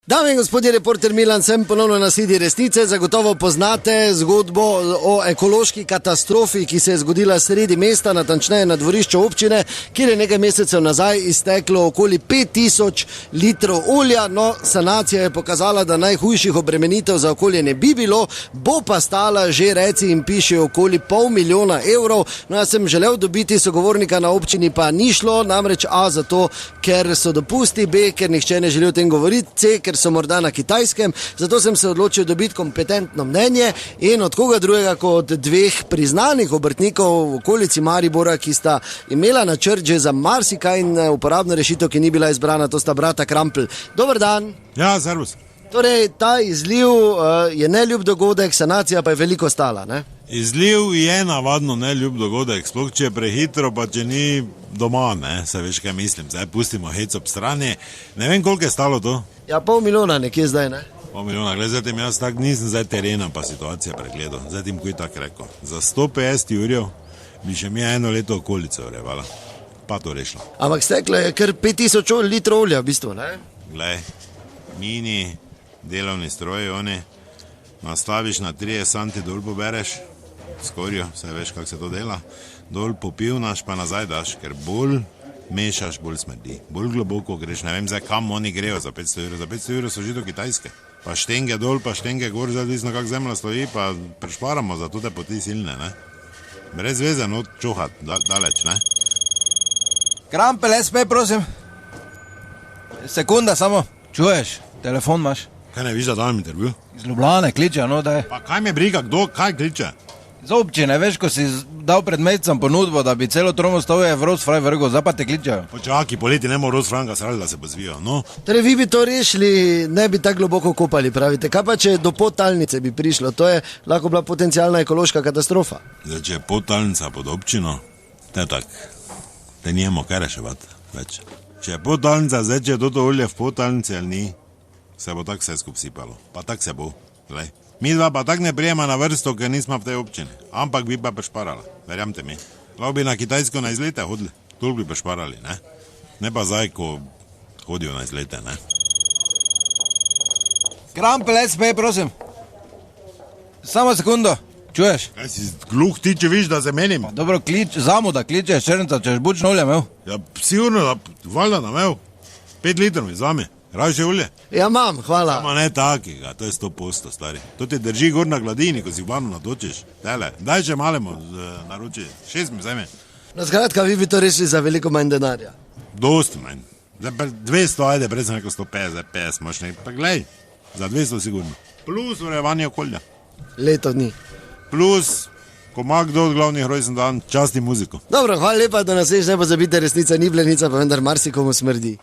Dame in gospodje, reporter Milan, sem ponovno na sedi resnice. Zagotovo poznate zgodbo o ekološki katastrofi, ki se je zgodila sredi mesta, natančneje na dvorišču občine, kjer je nekaj mesecev nazaj izteklo okoli 5000 litrov olja. No, sanacija je pokazala, da najhujših obremenitev za okolje ne bi bilo, bo pa stala že, reci in piše, okoli $500 milijona. No, jaz sem želel dobiti sogovornika na občini, pa ni šlo, namreč A, zato ker so dopusti, B, ker nihče ne želi o tem govoriti, C, ker so morda na Kitajskem, zato sem se odločil dobiti kompetentno mnenje in od koga drugega kot dveh priznanih obrtnikov v okolici Maribora, ki sta imela načrt že za marsikaj in uporabno rešitev, ki ni bila izbrana, to sta brata Krampl. Dober dan. Ja, servus. Torej, ta izliv je neljub dogodek, sanacija pa je veliko stala, ne? Izliv je navadno neljub dogodek, sploh če je prehitro, pa če ni doma, ne, se veš kaj mislim, zdaj pustimo hec ob strani. Ne vem, koliko je stalo to? Ja, $500 milijona nekje zdaj, ne? $500 milijona, gled, zdaj tem jaz tak nisem zdaj terena pa situacija pregledal, zdaj tim kuj tak rekel. Za 150 jurjev bi še mi eno leto okolice urevala, pa to rešilo. Ampak steklo je kar 5000 litrov olja v bistvu, ne? Glej, mini delovni stroji, oni nastaviš na 30 cm, dol pobereš, skorjo, vse veš, kako se to dela, dol popivnaš, pa nazaj daš, ker bolj mešaš, bolj smrdi, bolj globoko greš, ne vem zdaj, kam oni grejo za 500 evrov, za 500 evrov so že do Kitajske, pa štenge dol, pa štenge gor, zdaj visno, kak zemlja stoji, pa prešparamo za tute poti silne, ne, brez veze, no, čuhat, daleč, ne. Krampel, SP, prosim. Sekunda samo, čuješ, telefon imaš. Kaj ne viš, da dam intervju? Iz Ljubljane kliče, no daj. Pa kaj me briga, kdo, kaj kliče? Z občine, veš, ko si dal pred mesecem ponudbo, da bi celo Tromostovje v Rosfraj vrgo, zdaj pa te kličejo. Počaki, poleti ne mora Rosfranga srali, da se pozvijo, no. Torej, vi bi to rešili, ne bi tako globoko kopali, pravite. Kaj pa, če do podtalnice bi prišlo? To je lahko bila potencialna ekološka katastrofa. Zdaj, če je podtalnica pod občino, te tak, te nijemo kaj reševati več. Če je podtalnica, zdaj, če je toto olje v podtalnici ali ni, se bo tak vse skup sipalo. Pa tak se bo, glej. Mi dva pa tak ne prijema na vrsto, ker nismo v tej občini. Ampak bi pa prešparala, verjamte mi. Lahko bi na Kitajsko na izlete hodili, toliko bi prešparali, ne? Ne pa zdaj, ko hodijo na izlete, ne? Krampel, SP, prosim. Samo sekundo, čuješ? Kaj si gluh ti, če viš, da se menim? Dobro, zamuda, kličeš črnca, češ bučno olje imel. Ja, sigurno, da valjda nam imel. 5 litrov mi zame. Raže olje? Ja, imam, hvala. Samo ne takega, to je 100%, stari. To ti drži gor na gladini, ko si v vanu natočiš. Tele, daj še malemu naroči, 6 mi vzemi. No, skratka, vi bi to rešili za veliko manj denarja. Dosti manj. 200, ajde, prej sem rekel 150, 50 moš nekaj. Pa glej, za 200 sigurno. Plus urejevanje okolja. Leto dni. Plus, ko ima kdo od glavnih rojsten dan, časti muziko. Dobro, hvala lepa, da nas veš, ne pozabite, resnica ni blenica, pa vendar marsikomu smrdi.